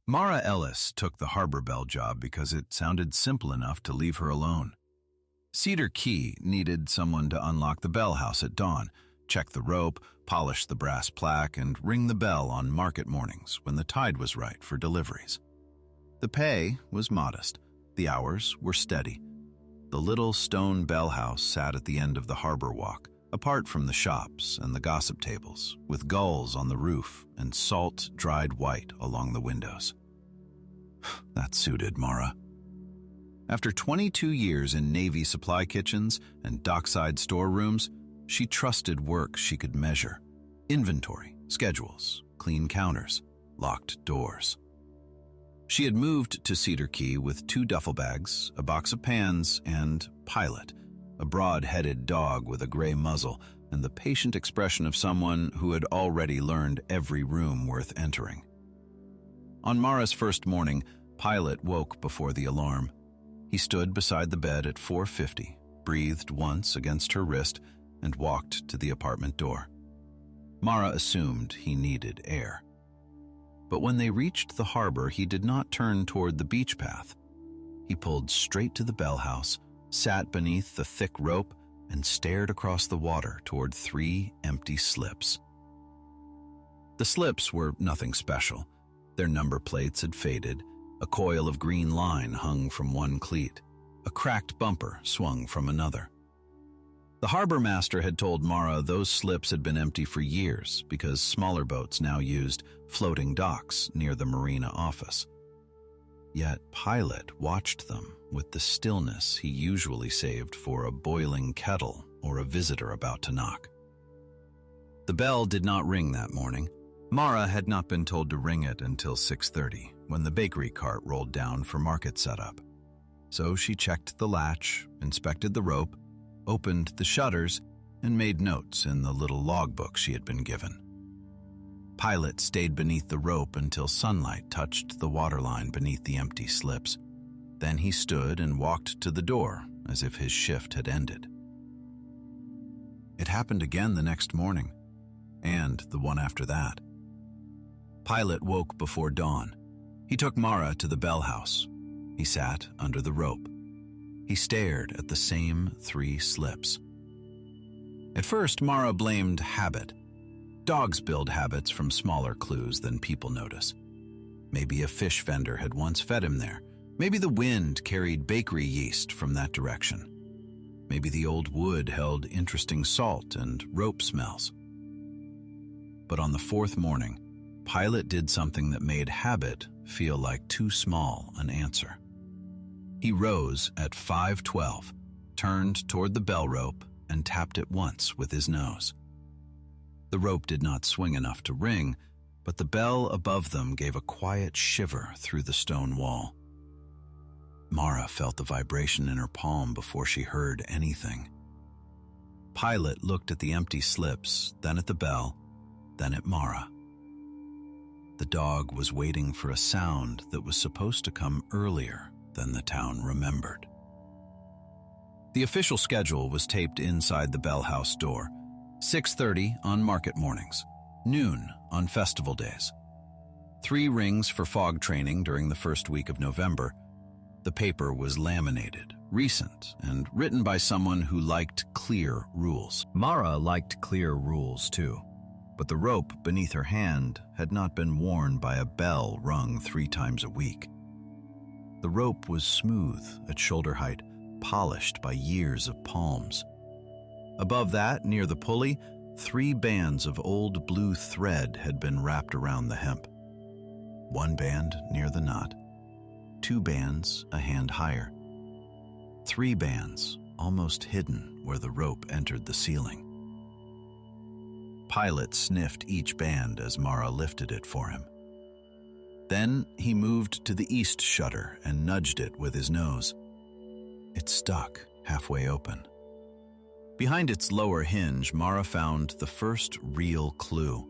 Mara Ellis took the harbor bell job because it sounded simple enough to leave her alone. Cedar Key needed someone to unlock the bell house at dawn, check the rope, polish the brass plaque, and ring the bell on market mornings when the tide was right for deliveries. The pay was modest. The hours were steady. The little stone bell house sat at the end of the harbor walk, apart from the shops and the gossip tables, with gulls on the roof and salt dried white along the windows. That suited Mara. After 22 years in Navy supply kitchens and dockside storerooms, she trusted work she could measure: inventory, schedules, clean counters, locked doors. She had moved to Cedar Key with 2 duffel bags, a box of pans, and Pilot, a broad-headed dog with a gray muzzle and the patient expression of someone who had already learned every room worth entering. On Mara's first morning, Pilot woke before the alarm. He stood beside the bed at 4:50, breathed once against her wrist, and walked to the apartment door. Mara assumed he needed air. But when they reached the harbor, he did not turn toward the beach path. He pulled straight to the bell house, sat beneath the thick rope, and stared across the water toward 3 empty slips. The slips were nothing special. Their number plates had faded, a coil of green line hung from one cleat, a cracked bumper swung from another. The harbor master had told Mara those slips had been empty for years because smaller boats now used floating docks near the marina office. Yet Pilot watched them with the stillness he usually saved for a boiling kettle or a visitor about to knock. The bell did not ring that morning. Mara had not been told to ring it until 6:30, when the bakery cart rolled down for market setup. So she checked the latch, inspected the rope, opened the shutters, and made notes in the little logbook she had been given. Pilot stayed beneath the rope until sunlight touched the waterline beneath the empty slips. Then he stood and walked to the door as if his shift had ended. It happened again the next morning, and the one after that. Pilot woke before dawn. He took Mara to the bell house. He sat under the rope. He stared at the same 3 slips. At first, Mara blamed habit. Dogs build habits from smaller clues than people notice. Maybe a fish vendor had once fed him there. Maybe the wind carried bakery yeast from that direction. Maybe the old wood held interesting salt and rope smells. But on the 4th morning, Pilot did something that made habit feel like too small an answer. He rose at 5:12, turned toward the bell rope, and tapped it once with his nose. The rope did not swing enough to ring, but the bell above them gave a quiet shiver through the stone wall. Mara felt the vibration in her palm before she heard anything. Pilot looked at the empty slips, then at the bell, then at Mara. The dog was waiting for a sound that was supposed to come earlier than the town remembered. The official schedule was taped inside the bell house door: 6:30 on market mornings, noon on festival days. 3 rings for fog training during the first week of November. The paper was laminated, recent, and written by someone who liked clear rules. Mara liked clear rules too, but the rope beneath her hand had not been worn by a bell rung 3 times a week. The rope was smooth at shoulder height, polished by years of palms. Above that, near the pulley, 3 bands of old blue thread had been wrapped around the hemp. 1 band near the knot, 2 bands a hand higher, 3 bands almost hidden where the rope entered the ceiling. Pilot sniffed each band as Mara lifted it for him. Then he moved to the east shutter and nudged it with his nose. It stuck halfway open. Behind its lower hinge, Mara found the first real clue: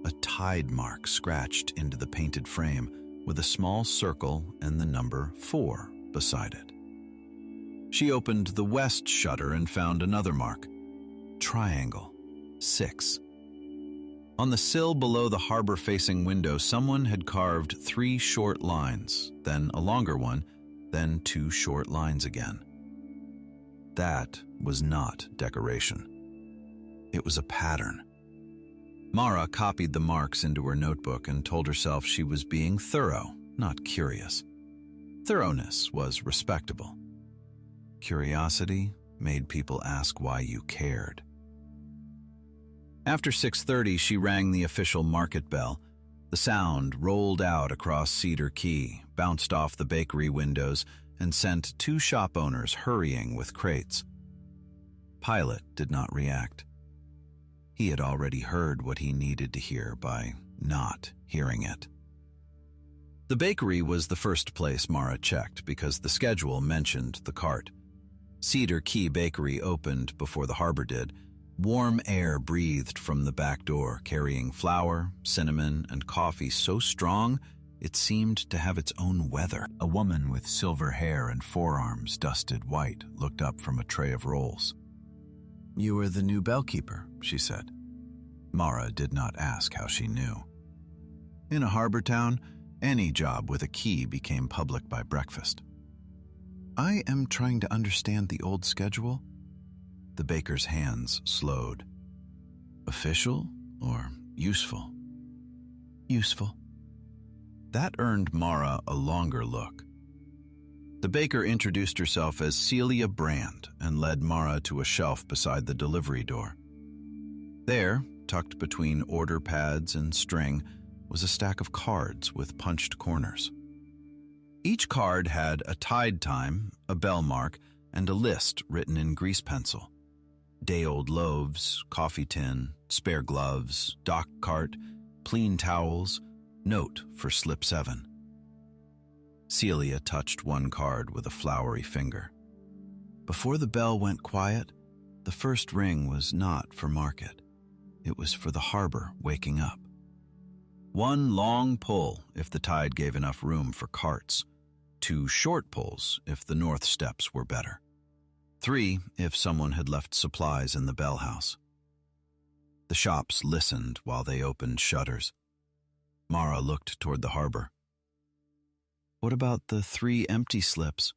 a tide mark scratched into the painted frame with a small circle and the number 4 beside it. She opened the west shutter and found another mark: triangle 6. On the sill below the harbor-facing window, someone had carved 3 short lines, then a longer one, then 2 short lines again. That was not decoration. It was a pattern. Mara copied the marks into her notebook and told herself she was being thorough, not curious. Thoroughness was respectable. Curiosity made people ask why you cared. After 6:30, she rang the official market bell. The sound rolled out across Cedar Key, bounced off the bakery windows, and sent 2 shop owners hurrying with crates. Pilot did not react. He had already heard what he needed to hear by not hearing it. The bakery was the first place Mara checked because the schedule mentioned the cart. Cedar Key Bakery opened before the harbor did. Warm air breathed from the back door, carrying flour, cinnamon, and coffee so strong it seemed to have its own weather. A woman with silver hair and forearms dusted white looked up from a tray of rolls. "You are the new bellkeeper," she said. Mara did not ask how she knew. In a harbor town, any job with a key became public by breakfast. "I am trying to understand the old schedule." The baker's hands slowed. "Official or useful?" "Useful." That earned Mara a longer look. The baker introduced herself as Celia Brand and led Mara to a shelf beside the delivery door. There, tucked between order pads and string, was a stack of cards with punched corners. Each card had a tide time, a bell mark, and a list written in grease pencil. Day-old loaves, coffee tin, spare gloves, dock cart, clean towels, note for slip 7. Celia touched one card with a floury finger. Before the bell went quiet, the first ring was not for market. It was for the harbor waking up. 1 long pull if the tide gave enough room for carts. 2 short pulls if the north steps were better. 3 if someone had left supplies in the bell house. The shops listened while they opened shutters. Mara looked toward the harbor. "What about the 3 empty slips?"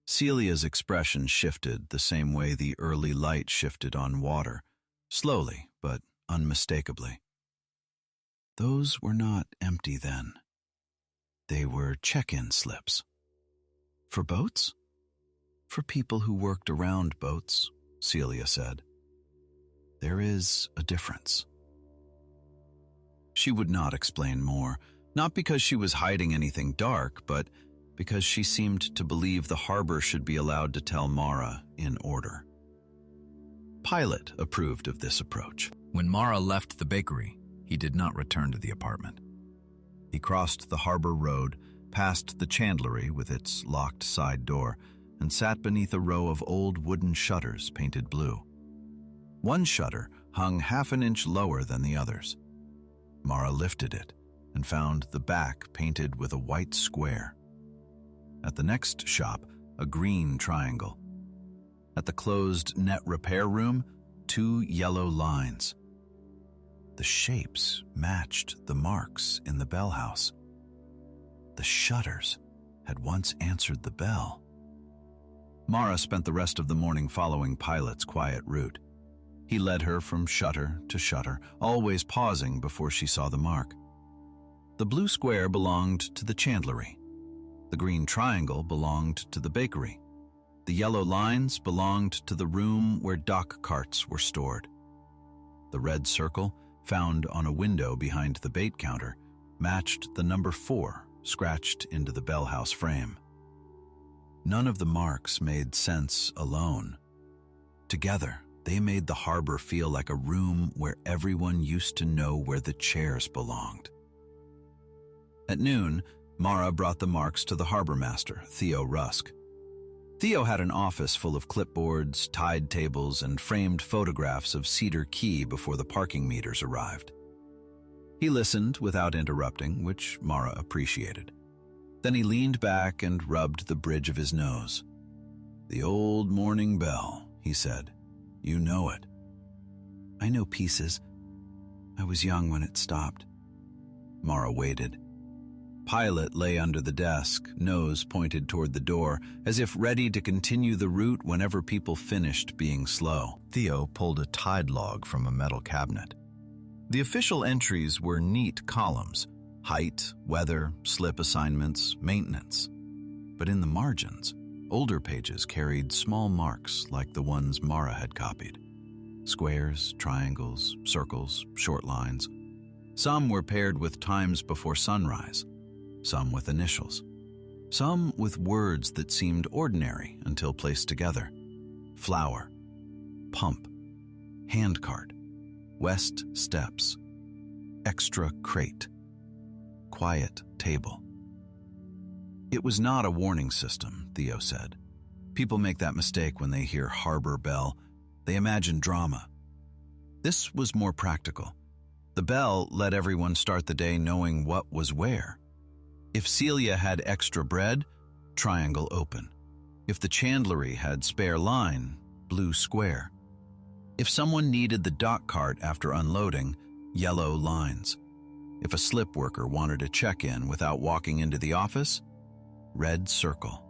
Celia's expression shifted the same way the early light shifted on water, slowly but unmistakably. "Those were not empty then. They were check-in slips." "For boats?" "For people who worked around boats," Celia said. "There is a difference." She would not explain more, not because she was hiding anything dark, but because she seemed to believe the harbor should be allowed to tell Mara in order. Pilot approved of this approach. When Mara left the bakery, he did not return to the apartment. He crossed the harbor road, past the chandlery with its locked side door, and sat beneath a row of old wooden shutters painted blue. One shutter hung half an inch lower than the others. Mara lifted it and found the back painted with a white square. At the next shop, a green triangle. At the closed net repair room, 2 yellow lines. The shapes matched the marks in the bell house. The shutters had once answered the bell. Mara spent the rest of the morning following Pilot's quiet route. He led her from shutter to shutter, always pausing before she saw the mark. The blue square belonged to the chandlery. The green triangle belonged to the bakery. The yellow lines belonged to the room where dock carts were stored. The red circle, found on a window behind the bait counter, matched the number 4 scratched into the bell house frame. None of the marks made sense alone. Together, they made the harbor feel like a room where everyone used to know where the chairs belonged. At noon, Mara brought the marks to the harbor master, Theo Rusk. Theo had an office full of clipboards, tide tables, and framed photographs of Cedar Key before the parking meters arrived. He listened without interrupting, which Mara appreciated. Then he leaned back and rubbed the bridge of his nose. "The old morning bell," he said. "You know it." "I know pieces. I was young when it stopped." Mara waited. Pilot lay under the desk, nose pointed toward the door, as if ready to continue the route whenever people finished being slow. Theo pulled a tide log from a metal cabinet. The official entries were neat columns: height, weather, slip assignments, maintenance. But in the margins, older pages carried small marks like the ones Mara had copied. Squares, triangles, circles, short lines. Some were paired with times before sunrise, some with initials, some with words that seemed ordinary until placed together. Flower, pump, handcart, west steps, extra crate, quiet table. It was not a warning system, Theo said. People make that mistake when they hear harbor bell. They imagine drama. This was more practical. The bell let everyone start the day knowing what was where. If Celia had extra bread, triangle open. If the chandlery had spare line, blue square. If someone needed the dock cart after unloading, yellow lines. If a slip worker wanted a check-in without walking into the office, red circle.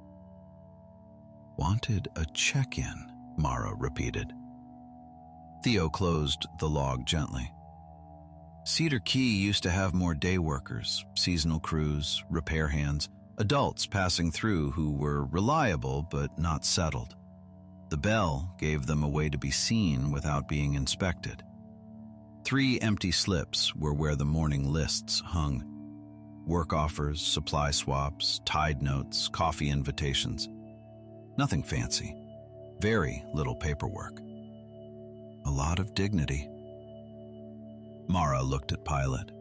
"Wanted a check-in," Mara repeated. Theo closed the log gently. Cedar Key used to have more day workers, seasonal crews, repair hands, adults passing through who were reliable but not settled. The bell gave them a way to be seen without being inspected. 3 empty slips were where the morning lists hung. Work offers, supply swaps, tide notes, coffee invitations. Nothing fancy. Very little paperwork. A lot of dignity. Mara looked at Pilot.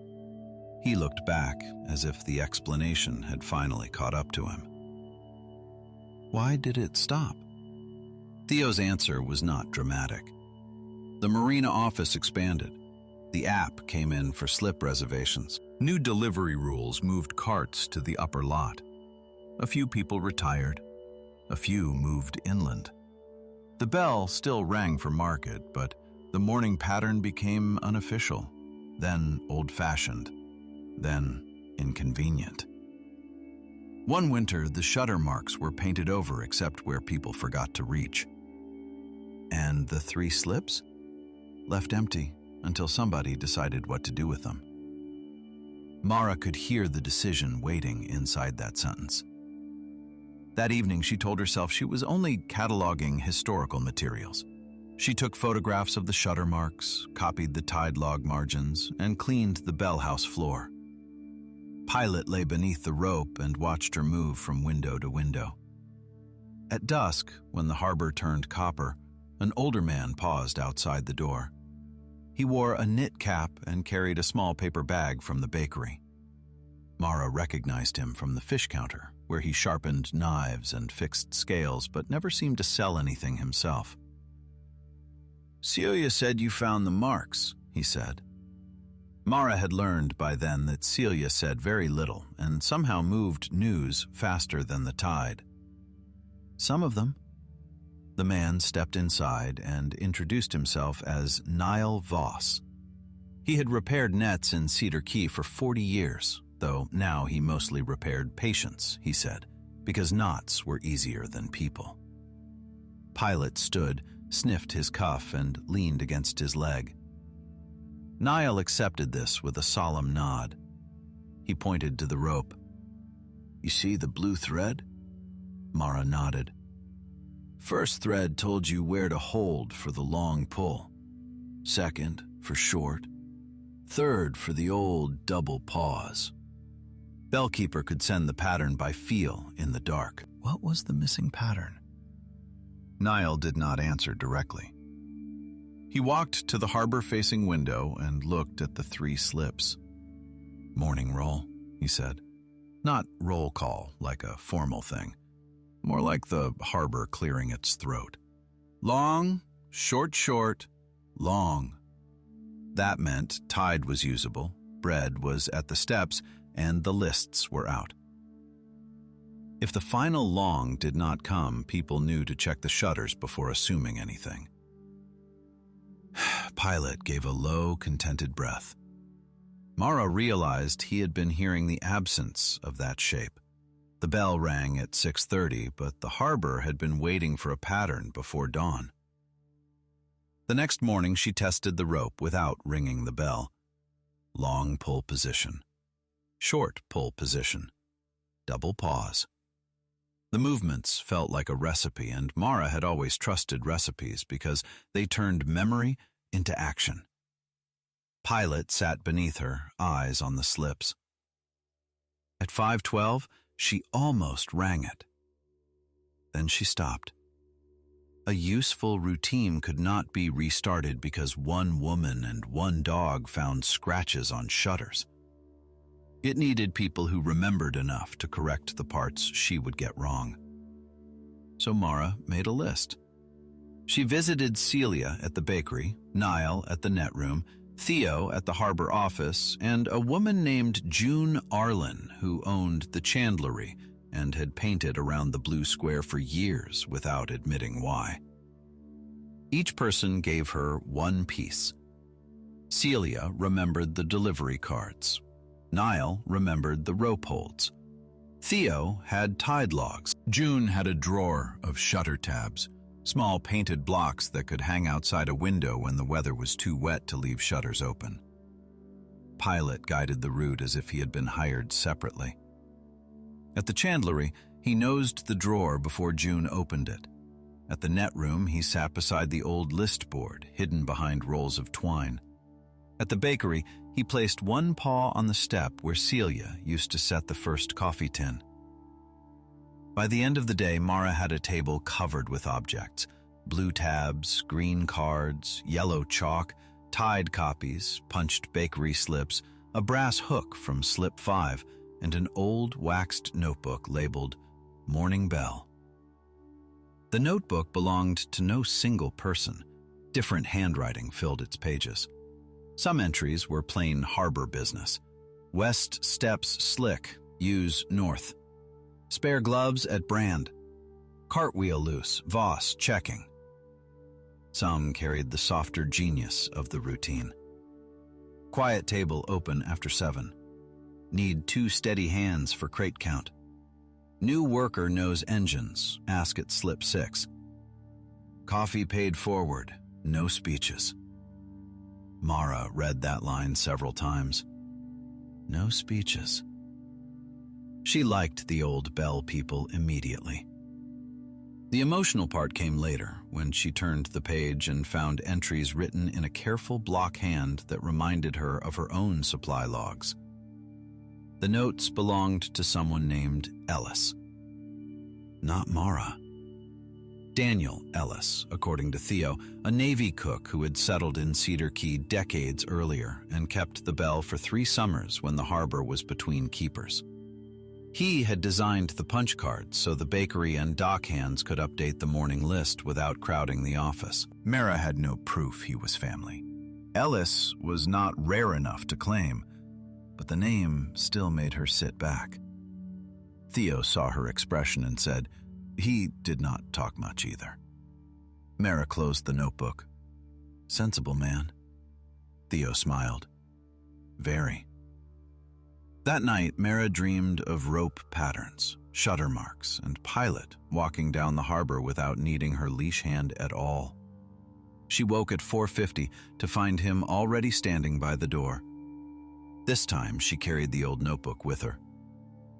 He looked back as if the explanation had finally caught up to him. Why did it stop? Theo's answer was not dramatic. The marina office expanded. The app came in for slip reservations. New delivery rules moved carts to the upper lot. A few people retired. A few moved inland. The bell still rang for market, but the morning pattern became unofficial, then old-fashioned, then inconvenient. One winter, the shutter marks were painted over except where people forgot to reach. And the 3 slips? Left empty until somebody decided what to do with them. Mara could hear the decision waiting inside that sentence. That evening, she told herself she was only cataloging historical materials. She took photographs of the shutter marks, copied the tide log margins, and cleaned the bell house floor. Pilot lay beneath the rope and watched her move from window to window. At dusk, when the harbor turned copper, an older man paused outside the door. He wore a knit cap and carried a small paper bag from the bakery. Mara recognized him from the fish counter, where he sharpened knives and fixed scales but never seemed to sell anything himself. "Celia said you found the marks," he said. Mara had learned by then that Celia said very little and somehow moved news faster than the tide. "Some of them." The man stepped inside and introduced himself as Niall Voss. He had repaired nets in Cedar Key for 40 years, though now he mostly repaired patients, he said, because knots were easier than people. Pilot stood, sniffed his cuff, and leaned against his leg. Niall accepted this with a solemn nod. He pointed to the rope. "You see the blue thread?" Mara nodded. "First thread told you where to hold for the long pull. Second, for short. Third, for the old double pause." Bellkeeper could send the pattern by feel in the dark. What was the missing pattern? Niall did not answer directly. He walked to the harbor-facing window and looked at the 3 slips. "Morning roll," he said. Not roll call, like a formal thing. More like the harbor clearing its throat. Long, short, long. That meant tide was usable, bread was at the steps, and the lists were out. If the final long did not come, people knew to check the shutters before assuming anything. Pilot gave a low, contented breath. Mara realized he had been hearing the absence of that shape. The bell rang at 6:30, but the harbor had been waiting for a pattern before dawn. The next morning she tested the rope without ringing the bell. Long pull position. Short pull position. Double pause. The movements felt like a recipe, and Mara had always trusted recipes because they turned memory into action. Pilot sat beneath her, eyes on the slips. At 5:12, she almost rang it. Then she stopped. A useful routine could not be restarted because one woman and one dog found scratches on shutters. It needed people who remembered enough to correct the parts she would get wrong. So Mara made a list. She visited Celia at the bakery, Niall at the net room, Theo at the harbor office, and a woman named June Arlen who owned the chandlery and had painted around the blue square for years without admitting why. Each person gave her one piece. Celia remembered the delivery cards. Niall remembered the rope holds. Theo had tide logs. June had a drawer of shutter tabs, small painted blocks that could hang outside a window when the weather was too wet to leave shutters open. Pilot guided the route as if he had been hired separately. At the chandlery, he nosed the drawer before June opened it. At the net room, he sat beside the old list board, hidden behind rolls of twine. At the bakery, he placed one paw on the step where Celia used to set the first coffee tin. By the end of the day, Mara had a table covered with objects: blue tabs, green cards, yellow chalk, Tide copies, punched bakery slips, a brass hook from slip 5, and an old waxed notebook labeled Morning Bell. The notebook belonged to no single person. Different handwriting filled its pages. Some entries were plain harbor business. West Steps Slick, use north. Spare gloves at Brand. Cartwheel loose, Voss checking. Some carried the softer genius of the routine. Quiet table open after 7. Need 2 steady hands for crate count. New worker knows engines, ask at slip 6. Coffee paid forward, no speeches. Mara read that line several times. No speeches. She liked the old Bell people immediately. The emotional part came later, when she turned the page and found entries written in a careful block hand that reminded her of her own supply logs. The notes belonged to someone named Ellis. Not Mara. Daniel Ellis, according to Theo, a Navy cook who had settled in Cedar Key decades earlier and kept the Bell for 3 summers when the harbor was between keepers. He had designed the punch cards so the bakery and dock hands could update the morning list without crowding the office. Mara had no proof he was family. Ellis was not rare enough to claim, but the name still made her sit back. Theo saw her expression and said, he did not talk much either. Mara closed the notebook. Sensible man. Theo smiled. Very. That night, Mara dreamed of rope patterns, shutter marks, and Pilot walking down the harbor without needing her leash hand at all. She woke at 4:50 to find him already standing by the door. This time, she carried the old notebook with her.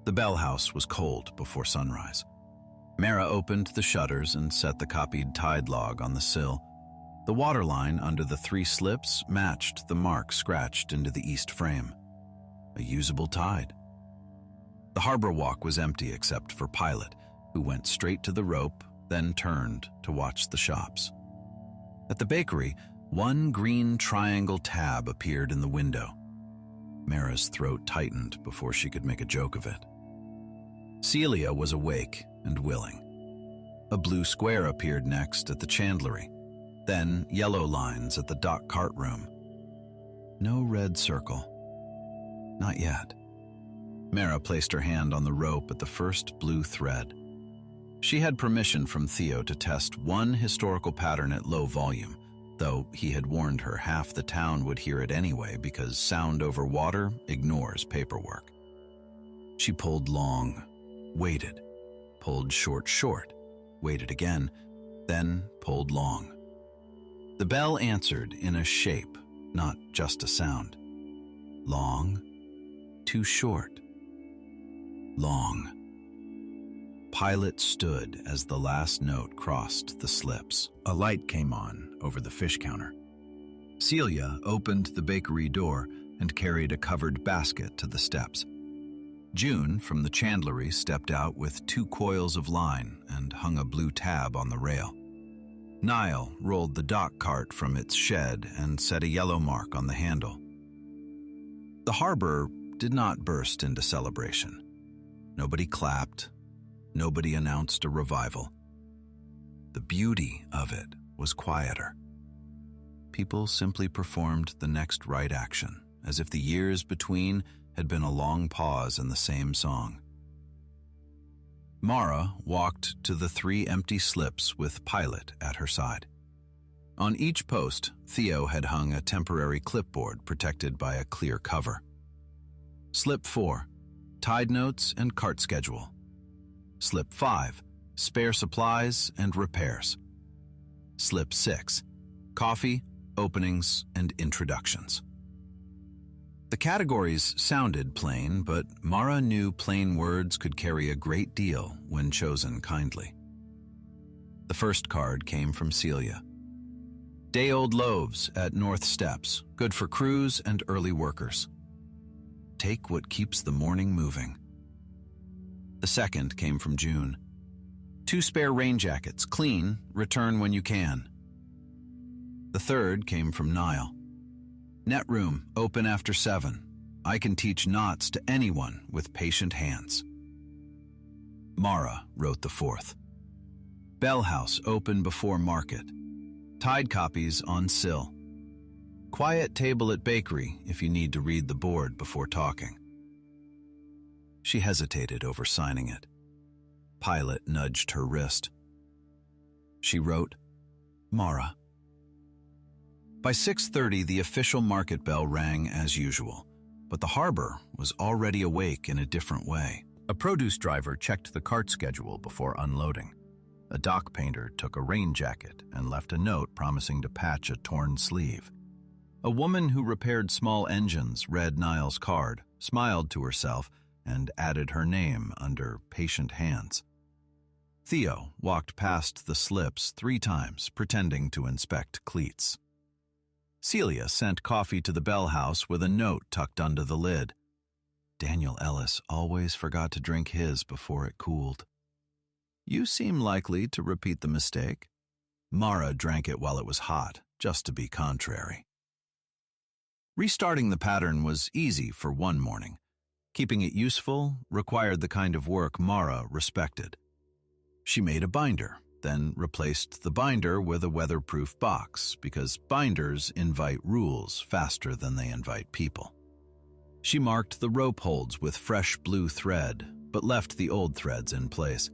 The Bell house was cold before sunrise. Mara opened the shutters and set the copied tide log on the sill. The waterline under the 3 slips matched the mark scratched into the east frame. A usable tide. The harbor walk was empty except for Pilot, who went straight to the rope, then turned to watch the shops. At the bakery, one green triangle tab appeared in the window. Mara's throat tightened before she could make a joke of it. Celia was awake and willing. A blue square appeared next at the chandlery, then yellow lines at the dock cart room. No red circle. Not yet. Mara placed her hand on the rope at the first blue thread. She had permission from Theo to test one historical pattern at low volume, though he had warned her half the town would hear it anyway because sound over water ignores paperwork. She pulled long, waited, pulled short, waited again, then pulled long. The bell answered in a shape, not just a sound. Long, too short. Long. Pilot stood as the last note crossed the slips. A light came on over the fish counter. Celia opened the bakery door and carried a covered basket to the steps. June from the chandlery stepped out with 2 coils of line and hung a blue tab on the rail. Niall rolled the dock cart from its shed and set a yellow mark on the handle. The harbor did not burst into celebration. Nobody clapped. Nobody announced a revival. The beauty of it was quieter. People simply performed the next right action, as if the years between had been a long pause in the same song. Mara walked to the 3 empty slips with Pilot at her side. On each post, Theo had hung a temporary clipboard protected by a clear cover. Slip 4, tide notes and cart schedule. Slip 5, spare supplies and repairs. Slip 6, coffee, openings, and introductions. The categories sounded plain, but Mara knew plain words could carry a great deal when chosen kindly. The first card came from Celia. Day-old loaves at North Steps, good for crews and early workers. Take what keeps the morning moving. The second came from June. 2 spare rain jackets, clean, return when you can. The third came from Niall. Net room, open after 7. I can teach knots to anyone with patient hands. Mara wrote the fourth. Bell house open before market. Tide copies on sill. Quiet table at bakery if you need to read the board before talking. She hesitated over signing it. Pilot nudged her wrist. She wrote, Mara. By 6:30, the official market bell rang as usual, but the harbor was already awake in a different way. A produce driver checked the cart schedule before unloading. A dock painter took a rain jacket and left a note promising to patch a torn sleeve. A woman who repaired small engines read Niall's card, smiled to herself, and added her name under patient hands. Theo walked past the slips 3 times, pretending to inspect cleats. Celia sent coffee to the Bell House with a note tucked under the lid. Daniel Ellis always forgot to drink his before it cooled. You seem likely to repeat the mistake. Mara drank it while it was hot, just to be contrary. Restarting the pattern was easy for one morning. Keeping it useful required the kind of work Mara respected. She made a binder, then replaced the binder with a weatherproof box because binders invite rules faster than they invite people. She marked the rope holds with fresh blue thread, but left the old threads in place.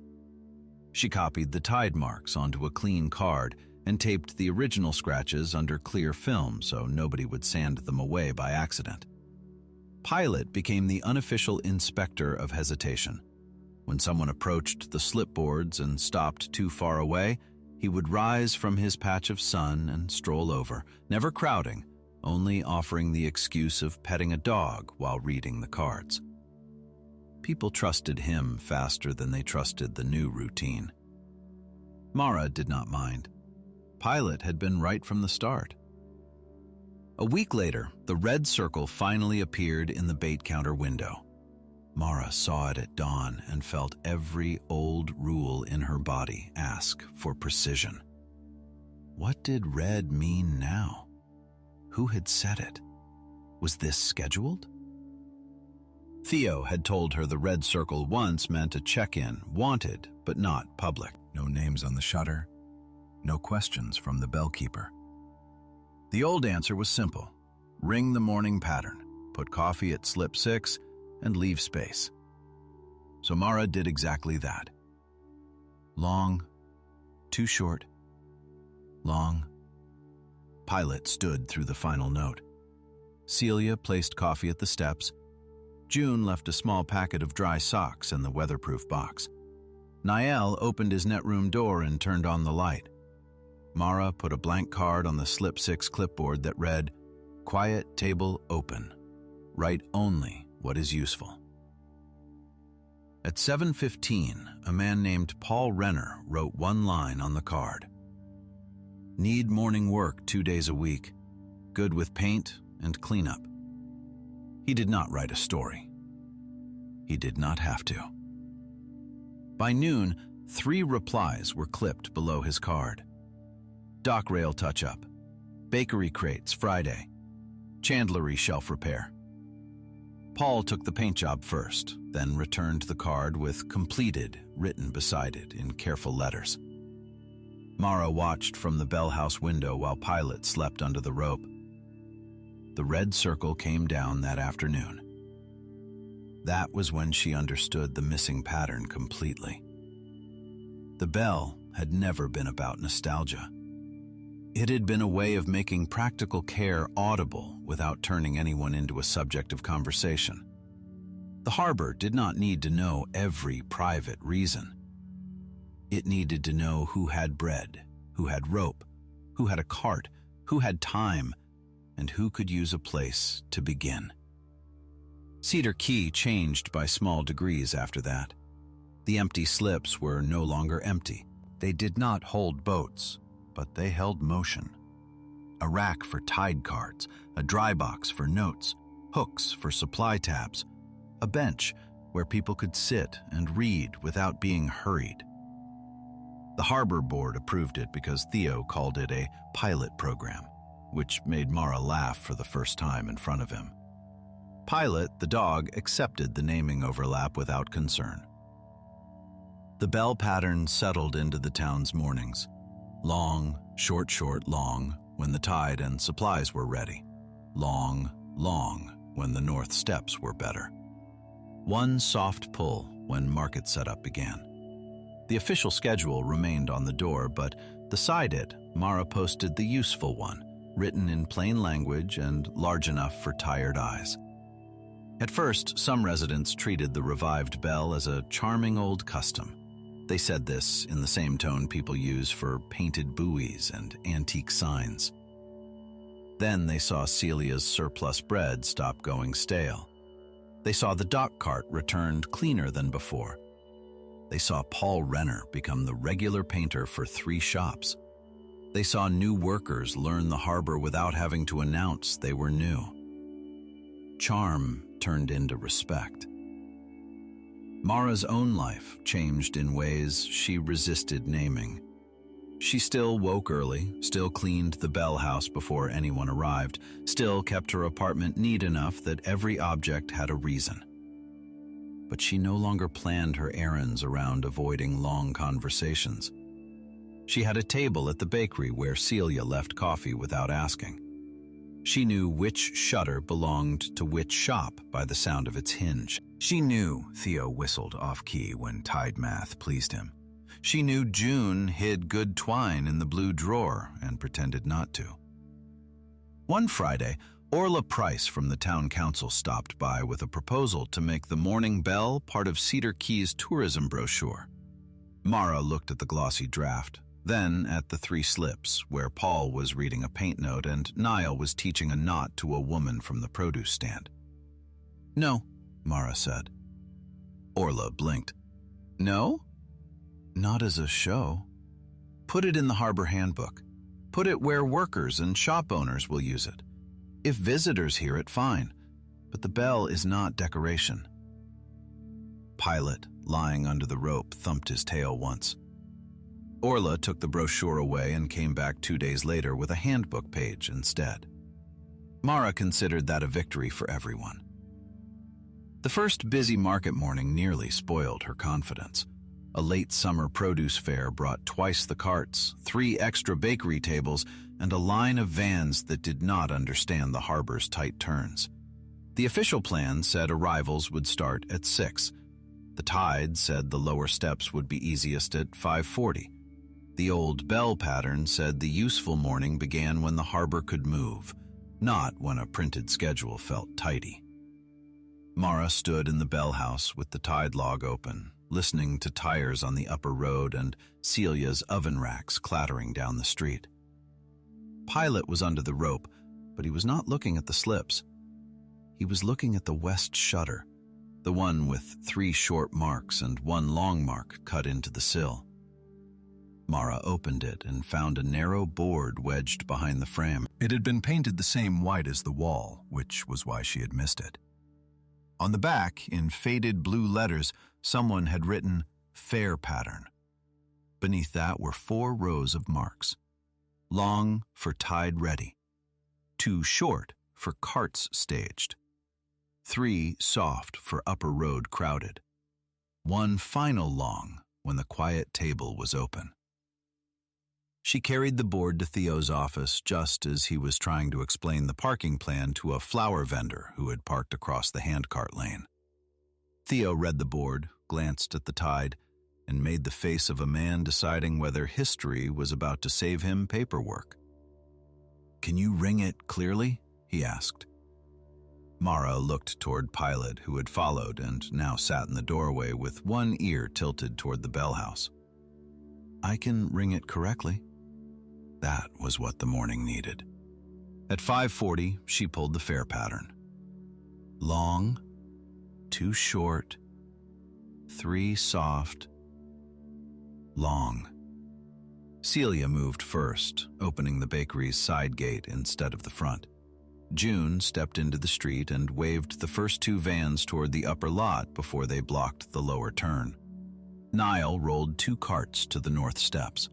She copied the tide marks onto a clean card and taped the original scratches under clear film so nobody would sand them away by accident. Pilot became the unofficial inspector of hesitation. When someone approached the slipboards and stopped too far away, he would rise from his patch of sun and stroll over, never crowding, only offering the excuse of petting a dog while reading the cards. People trusted him faster than they trusted the new routine. Mara did not mind. Pilot had been right from the start. A week later, the red circle finally appeared in the bait counter window. Mara saw it at dawn and felt every old rule in her body ask for precision. What did red mean now? Who had said it? Was this scheduled? Theo had told her the red circle once meant a check-in, wanted but not public. No names on the shutter, no questions from the bellkeeper. The old answer was simple. Ring the morning pattern, put coffee at slip 6, and leave space. So Mara did exactly that. Long, too short, long, Pilot stood through the final note. Celia placed coffee at the steps. June left a small packet of dry socks in the weatherproof box. Niall opened his netroom door and turned on the light. Mara put a blank card on the slip 6 clipboard that read, "Quiet table open. Write only what is useful." At 7:15, a man named Paul Renner wrote one line on the card. "Need morning work 2 days a week. Good with paint and cleanup." He did not write a story. He did not have to. By noon, 3 replies were clipped below his card. Dock rail touch-up. Bakery crates Friday. Chandlery shelf repair. Paul took the paint job first, then returned the card with "completed" written beside it in careful letters. Mara watched from the Bell House window while Pilot slept under the rope. The red circle came down that afternoon. That was when she understood the missing pattern completely. The bell had never been about nostalgia. It had been a way of making practical care audible without turning anyone into a subject of conversation. The harbor did not need to know every private reason. It needed to know who had bread, who had rope, who had a cart, who had time, and who could use a place to begin. Cedar Key changed by small degrees after that. The empty slips were no longer empty. They did not hold boats, but they held motion. A rack for tide cards, a dry box for notes, hooks for supply tabs, a bench where people could sit and read without being hurried. The harbor board approved it because Theo called it a pilot program, which made Mara laugh for the first time in front of him. Pilot, the dog, accepted the naming overlap without concern. The bell pattern settled into the town's mornings. Long, short, long, when the tide and supplies were ready. Long, when the north steps were better. One soft pull when market setup began. The official schedule remained on the door, but beside it, Mara posted the useful one, written in plain language and large enough for tired eyes. At first, some residents treated the revived bell as a charming old custom. They said this in the same tone people use for painted buoys and antique signs. Then they saw Celia's surplus bread stop going stale. They saw the dock cart returned cleaner than before. They saw Paul Renner become the regular painter for 3 shops. They saw new workers learn the harbor without having to announce they were new. Charm turned into respect. Mara's own life changed in ways she resisted naming. She still woke early, still cleaned the Bell House before anyone arrived, still kept her apartment neat enough that every object had a reason. But she no longer planned her errands around avoiding long conversations. She had a table at the bakery where Celia left coffee without asking. She knew which shutter belonged to which shop by the sound of its hinge. She knew Theo whistled off-key when tide math pleased him. She knew June hid good twine in the blue drawer and pretended not to. One Friday, Orla Price from the town council stopped by with a proposal to make the Morning Bell part of Cedar Key's tourism brochure. Mara looked at the glossy draft, then at the 3 slips where Paul was reading a paint note and Niall was teaching a knot to a woman from the produce stand. "No," Mara said. Orla blinked. "No? Not as a show. Put it in the harbor handbook. Put it where workers and shop owners will use it. If visitors hear it, fine, but the bell is not decoration." Pilot, lying under the rope, thumped his tail once. Orla took the brochure away and came back 2 days later with a handbook page instead. Mara considered that a victory for everyone. The first busy market morning nearly spoiled her confidence. A late summer produce fair brought twice the carts, 3 extra bakery tables, and a line of vans that did not understand the harbor's tight turns. The official plan said arrivals would start at 6. The tide said the lower steps would be easiest at 5:40. The old bell pattern said the useful morning began when the harbor could move, not when a printed schedule felt tidy. Mara stood in the bell house with the tide log open, listening to tires on the upper road and Celia's oven racks clattering down the street. Pilot was under the rope, but he was not looking at the slips. He was looking at the west shutter, the one with 3 short marks and 1 long mark cut into the sill. Mara opened it and found a narrow board wedged behind the frame. It had been painted the same white as the wall, which was why she had missed it. On the back, in faded blue letters, someone had written, "Fair pattern." Beneath that were 4 rows of marks. Long for tide ready. 2 short for carts staged. 3 soft for upper road crowded. 1 final long when the quiet table was open. She carried the board to Theo's office just as he was trying to explain the parking plan to a flower vendor who had parked across the handcart lane. Theo read the board, glanced at the tide, and made the face of a man deciding whether history was about to save him paperwork. "Can you ring it clearly?" he asked. Mara looked toward Pilot, who had followed and now sat in the doorway with one ear tilted toward the bell house. "I can ring it correctly." That was what the morning needed. At 5:40, she pulled the fair pattern. Long, 2 short, 3 soft, long. Celia moved first, opening the bakery's side gate instead of the front. June stepped into the street and waved the first 2 vans toward the upper lot before they blocked the lower turn. Niall rolled 2 carts to the north steps.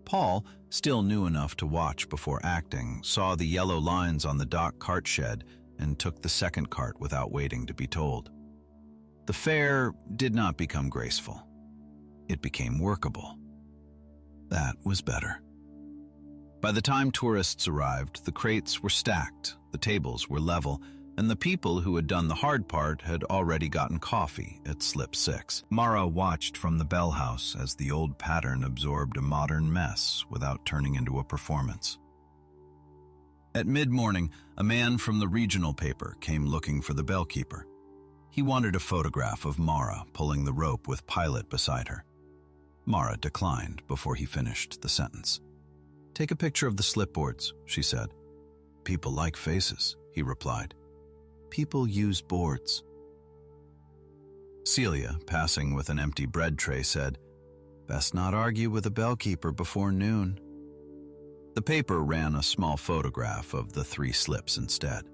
Paul, still new enough to watch before acting, saw the yellow lines on the dock cart shed and took the second cart without waiting to be told. The fair did not become graceful. It became workable. That was better. By the time tourists arrived, the crates were stacked, the tables were level, and the people who had done the hard part had already gotten coffee at Slip 6. Mara watched from the bell house as the old pattern absorbed a modern mess without turning into a performance. At mid-morning, a man from the regional paper came looking for the bellkeeper. He wanted a photograph of Mara pulling the rope with Pilot beside her. Mara declined before he finished the sentence. "Take a picture of the slipboards," she said. "People like faces," he replied. "People use boards." Celia, passing with an empty bread tray, said, "Best not argue with a bellkeeper before noon." The paper ran a small photograph of the 3 slips instead.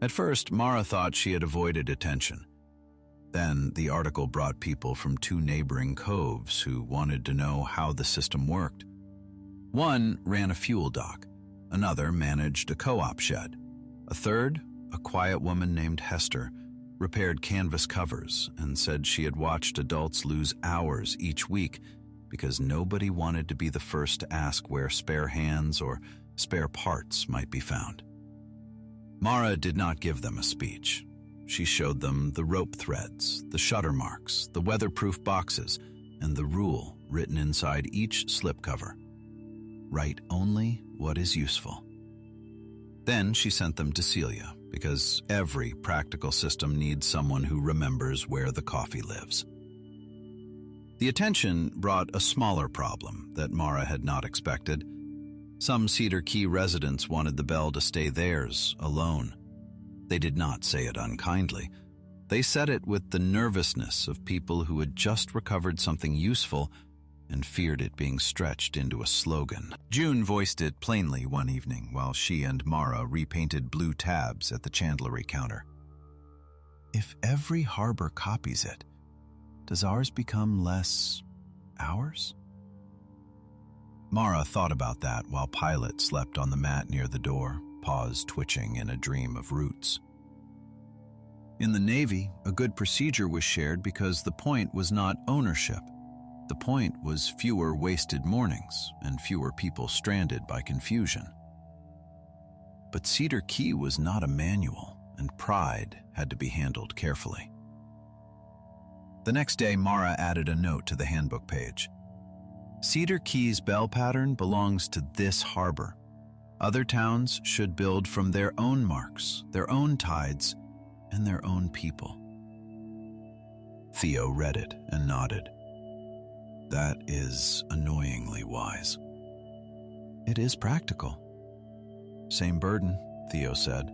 At first, Mara thought she had avoided attention. Then the article brought people from 2 neighboring coves who wanted to know how the system worked. One ran a fuel dock, another managed a co-op shed, a third, a quiet woman named Hester, repaired canvas covers and said she had watched adults lose hours each week because nobody wanted to be the first to ask where spare hands or spare parts might be found. Mara did not give them a speech. She showed them the rope threads, the shutter marks, the weatherproof boxes, and the rule written inside each slipcover. Write only what is useful. Then she sent them to Celia, because every practical system needs someone who remembers where the coffee lives. The attention brought a smaller problem that Mara had not expected. Some Cedar Key residents wanted the bell to stay theirs, alone. They did not say it unkindly. They said it with the nervousness of people who had just recovered something useful and feared it being stretched into a slogan. June voiced it plainly one evening while she and Mara repainted blue tabs at the chandlery counter. "If every harbor copies it, does ours become less ours?" Mara thought about that while Pilot slept on the mat near the door, paws twitching in a dream of roots. In the Navy, a good procedure was shared because the point was not ownership. The point was fewer wasted mornings and fewer people stranded by confusion. But Cedar Key was not a manual, and pride had to be handled carefully. The next day, Mara added a note to the handbook page. Cedar Key's bell pattern belongs to this harbor. Other towns should build from their own marks, their own tides, and their own people. Theo read it and nodded. That is annoyingly wise. It is practical. Same burden, Theo said.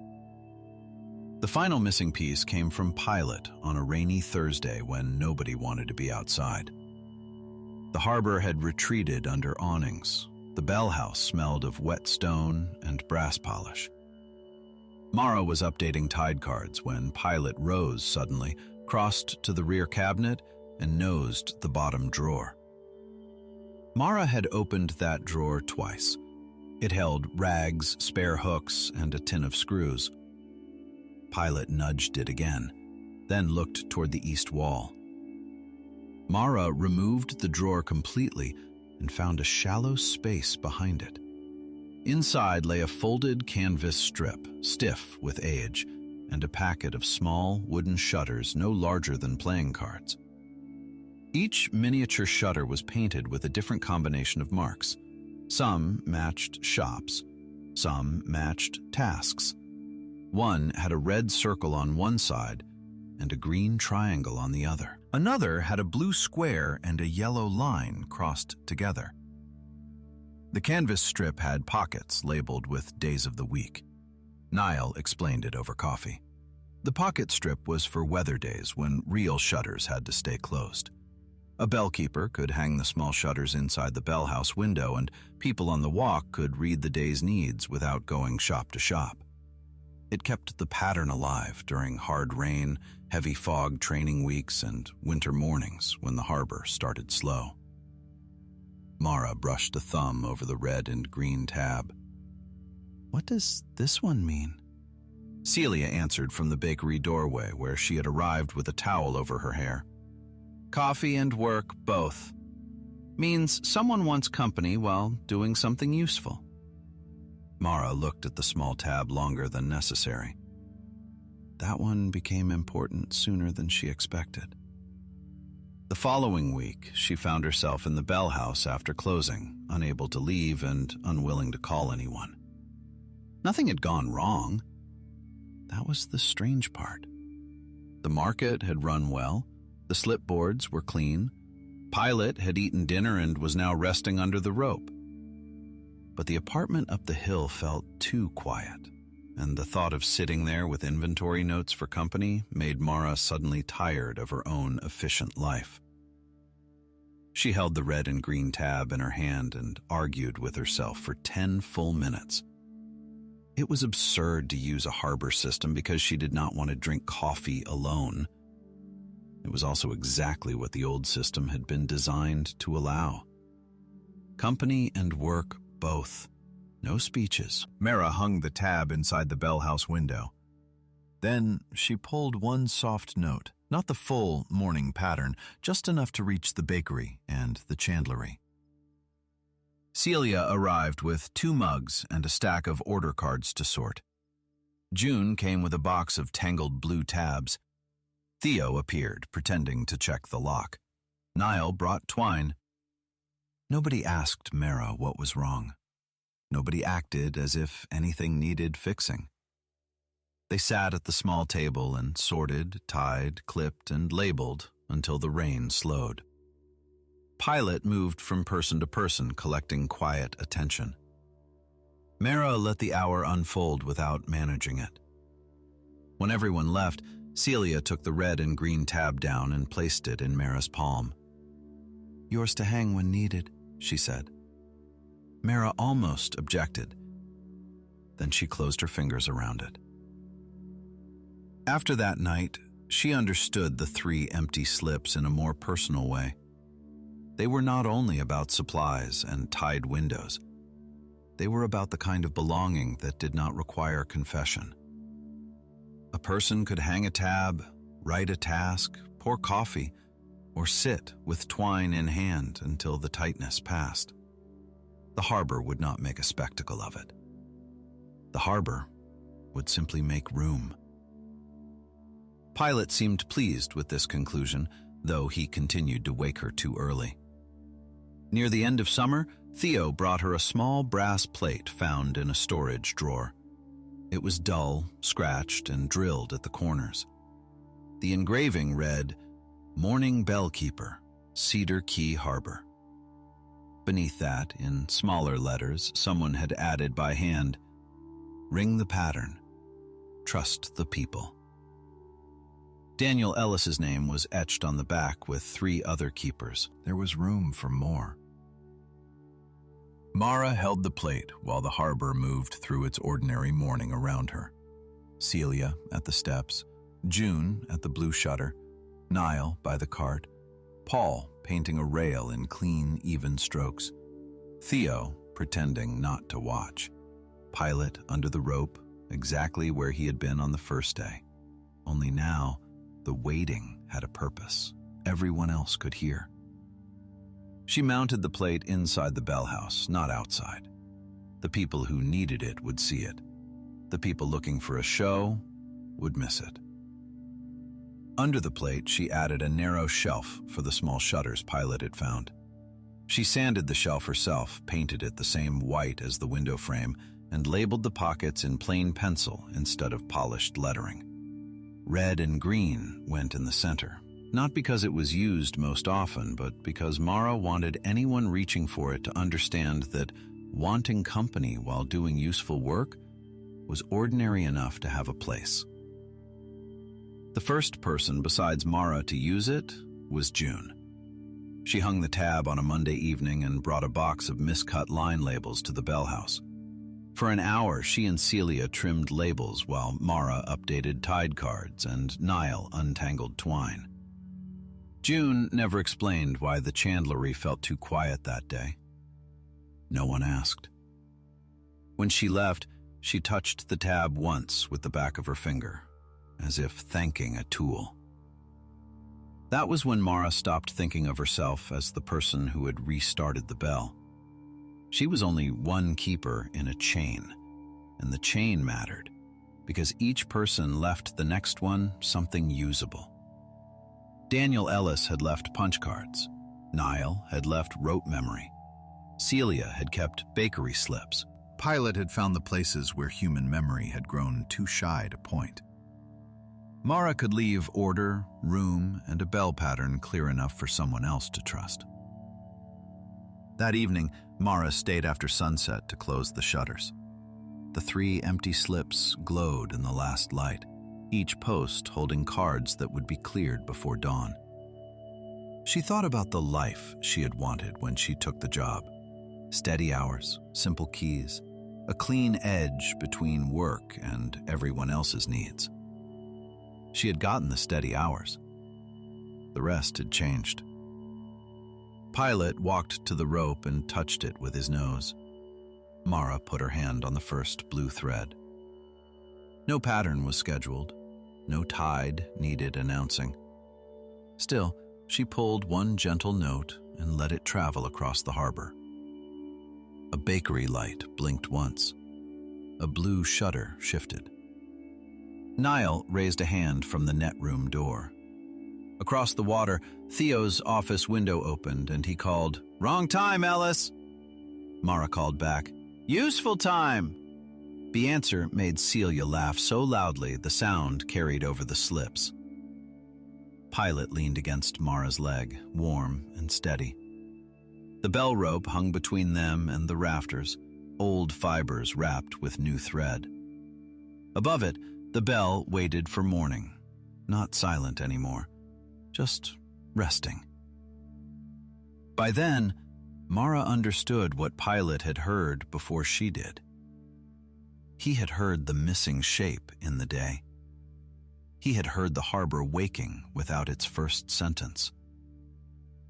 The final missing piece came from Pilot on a rainy Thursday when nobody wanted to be outside. The harbor had retreated under awnings. The bell house smelled of wet stone and brass polish. Mara was updating tide cards when Pilot rose suddenly, crossed to the rear cabinet, and nosed the bottom drawer. Mara had opened that drawer twice. It held rags, spare hooks, and a tin of screws. Pilot nudged it again, then looked toward the east wall. Mara removed the drawer completely and found a shallow space behind it. Inside lay a folded canvas strip, stiff with age, and a packet of small wooden shutters no larger than playing cards. Each miniature shutter was painted with a different combination of marks. Some matched shops, some matched tasks. One had a red circle on one side and a green triangle on the other. Another had a blue square and a yellow line crossed together. The canvas strip had pockets labeled with days of the week. Niall explained it over coffee. The pocket strip was for weather days when real shutters had to stay closed. A bellkeeper could hang the small shutters inside the bell house window, and people on the walk could read the day's needs without going shop to shop. It kept the pattern alive during hard rain, heavy fog training weeks, and winter mornings when the harbor started slow. Mara brushed a thumb over the red and green tab. What does this one mean? Celia answered from the bakery doorway where she had arrived with a towel over her hair. Coffee and work, both. Means someone wants company while doing something useful. Mara looked at the small tab longer than necessary. That one became important sooner than she expected. The following week, she found herself in the bell house after closing, unable to leave and unwilling to call anyone. Nothing had gone wrong. That was the strange part. The market had run well. The slipboards were clean. Pilot had eaten dinner and was now resting under the rope. But the apartment up the hill felt too quiet, and the thought of sitting there with inventory notes for company made Mara suddenly tired of her own efficient life. She held the red and green tab in her hand and argued with herself for 10 full minutes. It was absurd to use a harbor system because she did not want to drink coffee alone. It was also exactly what the old system had been designed to allow. Company and work both. No speeches. Mara hung the tab inside the bell house window. Then she pulled one soft note, not the full morning pattern, just enough to reach the bakery and the chandlery. Celia arrived with 2 mugs and a stack of order cards to sort. June came with a box of tangled blue tabs. Theo appeared, pretending to check the lock. Niall brought twine. Nobody asked Mara what was wrong. Nobody acted as if anything needed fixing. They sat at the small table and sorted, tied, clipped, and labeled until the rain slowed. Pilot moved from person to person, collecting quiet attention. Mara let the hour unfold without managing it. When everyone left, Celia took the red and green tab down and placed it in Mara's palm. Yours to hang when needed, she said. Mara almost objected. Then she closed her fingers around it. After that night, she understood the 3 empty slips in a more personal way. They were not only about supplies and tied windows. They were about the kind of belonging that did not require confession. A person could hang a tab, write a task, pour coffee, or sit with twine in hand until the tightness passed. The harbor would not make a spectacle of it. The harbor would simply make room. Pilot seemed pleased with this conclusion, though he continued to wake her too early. Near the end of summer, Theo brought her a small brass plate found in a storage drawer. It was dull, scratched, and drilled at the corners. The engraving read, "Morning Bellkeeper, Cedar Key Harbor." Beneath that, in smaller letters, someone had added by hand, "Ring the pattern. Trust the people." Daniel Ellis's name was etched on the back with 3 other keepers. There was room for more. Mara held the plate while the harbor moved through its ordinary morning around her. Celia at the steps, June at the blue shutter, Niall by the cart, Paul painting a rail in clean, even strokes, Theo pretending not to watch, Pilot under the rope, exactly where he had been on the first day. Only now, the waiting had a purpose. Everyone else could hear. She mounted the plate inside the bell house, not outside. The people who needed it would see it. The people looking for a show would miss it. Under the plate, she added a narrow shelf for the small shutters Pilot had found. She sanded the shelf herself, painted it the same white as the window frame, and labeled the pockets in plain pencil instead of polished lettering. Red and green went in the center, not because it was used most often, but because Mara wanted anyone reaching for it to understand that wanting company while doing useful work was ordinary enough to have a place. The first person besides Mara to use it was June. She hung the tab on a Monday evening and brought a box of miscut line labels to the bell house. For an hour, she and Celia trimmed labels while Mara updated tide cards and Niall untangled twine. June never explained why the chandlery felt too quiet that day. No one asked. When she left, she touched the tab once with the back of her finger, as if thanking a tool. That was when Mara stopped thinking of herself as the person who had restarted the bell. She was only one keeper in a chain, and the chain mattered, because each person left the next one something usable. Daniel Ellis had left punch cards. Niall had left rope memory. Celia had kept bakery slips. Pilot had found the places where human memory had grown too shy to point. Mara could leave order, room, and a bell pattern clear enough for someone else to trust. That evening, Mara stayed after sunset to close the shutters. The 3 empty slips glowed in the last light, each post holding cards that would be cleared before dawn. She thought about the life she had wanted when she took the job. Steady hours, simple keys, a clean edge between work and everyone else's needs. She had gotten the steady hours. The rest had changed. Pilot walked to the rope and touched it with his nose. Mara put her hand on the first blue thread. No pattern was scheduled. No tide needed announcing. Still, she pulled one gentle note and let it travel across the harbor. A bakery light blinked once. A blue shutter shifted. Niall raised a hand from the net room door. Across the water, Theo's office window opened and he called, "Wrong time, Ellis!" Mara called back, "Useful time!" The answer made Celia laugh so loudly the sound carried over the slips. Pilot leaned against Mara's leg, warm and steady. The bell rope hung between them and the rafters, old fibers wrapped with new thread. Above it, the bell waited for morning, not silent anymore, just resting. By then, Mara understood what Pilot had heard before she did. He had heard the missing shape in the day. He had heard the harbor waking without its first sentence.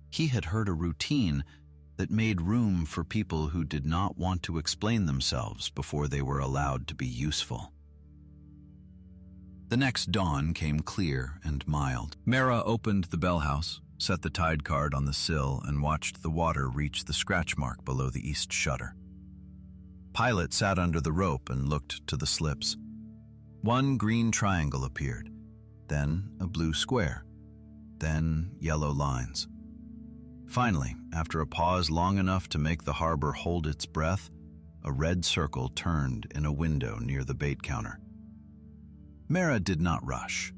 He had heard a routine that made room for people who did not want to explain themselves before they were allowed to be useful. The next dawn came clear and mild. Mara opened the bell house, set the tide card on the sill, and watched the water reach the scratch mark below the east shutter. Pilot sat under the rope and looked to the slips. One green triangle appeared, then a blue square, then yellow lines. Finally, after a pause long enough to make the harbor hold its breath, a red circle turned in a window near the bait counter. Mara did not rush.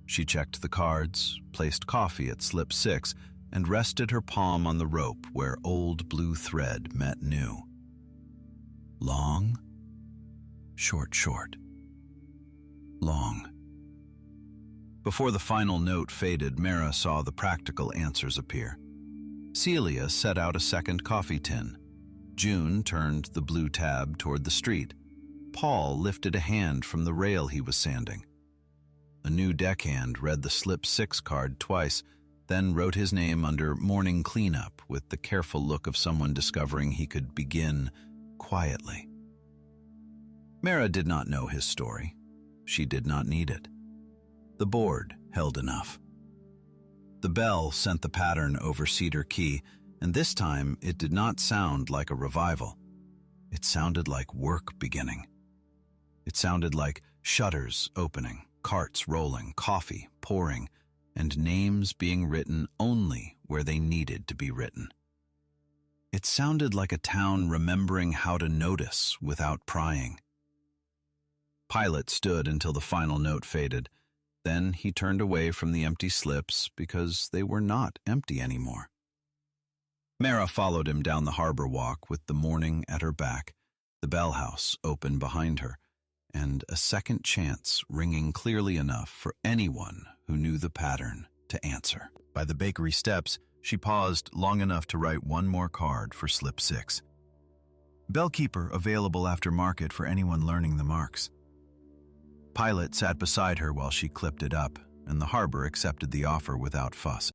She checked the cards, placed coffee at slip 6, and rested her palm on the rope where old blue thread met new. Long, short, long. Before the final note faded, Mara saw the practical answers appear. Celia set out a second coffee tin. June turned the blue tab toward the street. Paul lifted a hand from the rail he was sanding. A new deckhand read the slip 6 card twice, then wrote his name under morning cleanup with the careful look of someone discovering he could begin quietly. Mara did not know his story. She did not need it. The board held enough. The bell sent the pattern over Cedar Key, and this time it did not sound like a revival. It sounded like work beginning. It sounded like shutters opening, carts rolling, coffee pouring, and names being written only where they needed to be written. It sounded like a town remembering how to notice without prying. Pilot stood until the final note faded. Then he turned away from the empty slips because they were not empty anymore. Mara followed him down the harbor walk with the morning at her back, the bell house open behind her, and a second chance ringing clearly enough for anyone who knew the pattern to answer. By the bakery steps, she paused long enough to write one more card for slip 6. Bellkeeper available after market for anyone learning the marks. Pilot sat beside her while she clipped it up, and the harbor accepted the offer without fuss.